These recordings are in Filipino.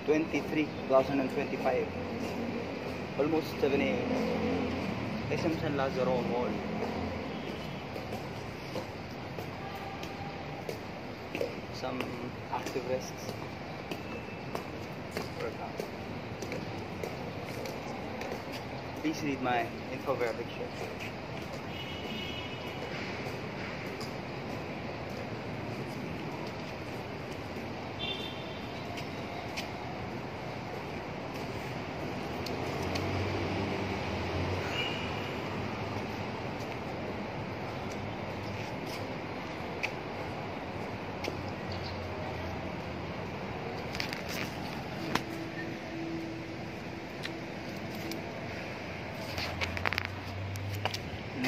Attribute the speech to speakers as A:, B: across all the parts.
A: 23, 2025. Almost 7 a.m. SM San Lazaro Mall. Some activists work out. Please read my infographic shirt.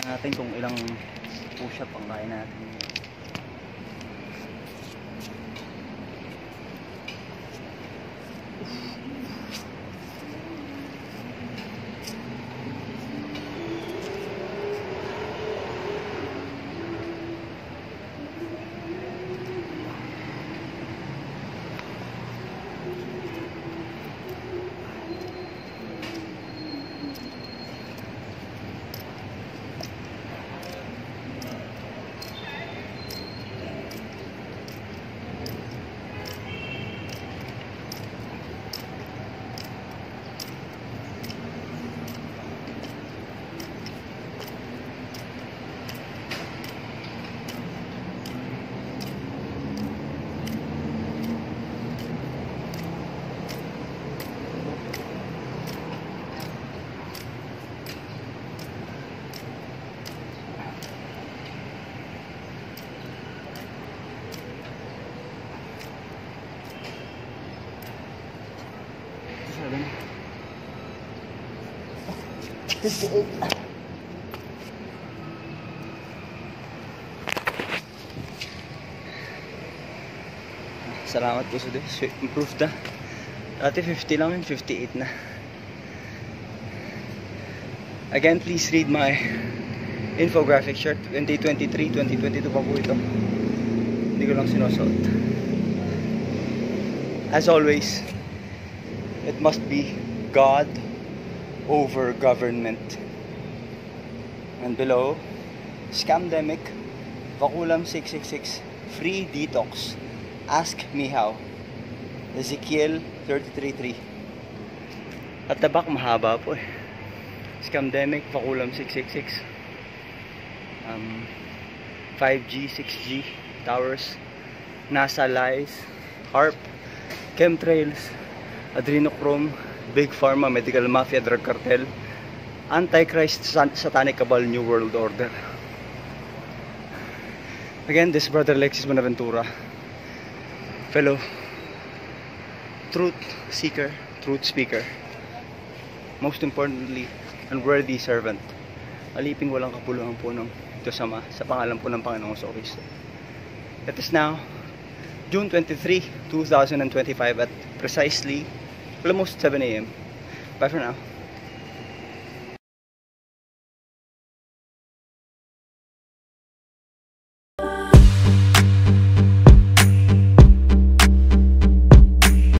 A: Natin kung ilang push-up ang kaya natin. Salamat po sa Diyos, improved na. Dati 50 lang, 58 na. Again, please read my infographic shirt. 2023, 2022 pa po ito. Hindi ko lang sinusuot. As always, it must be God over government. And below, Scamdemic, Vaculam 666, free detox. Ask me how. Ezekiel 33:3. At the back mahaba po eh. Scamdemic, Vaculam 666. 5G, 6G, towers, NASA lies, HARP, chemtrails, adrenochrome, big pharma, medical mafia, drug cartel, antichrist, satanic cabal, new world order. Again, this brother Alexis Bonaventura, fellow truth seeker, truth speaker, most importantly, unworthy servant. Aliping walang kapuluhan po ng Diyos Ama sa pangalan po ng Panginoong Kristo. It is now June 23, 2025 at precisely almost 7 a.m. Bye for now.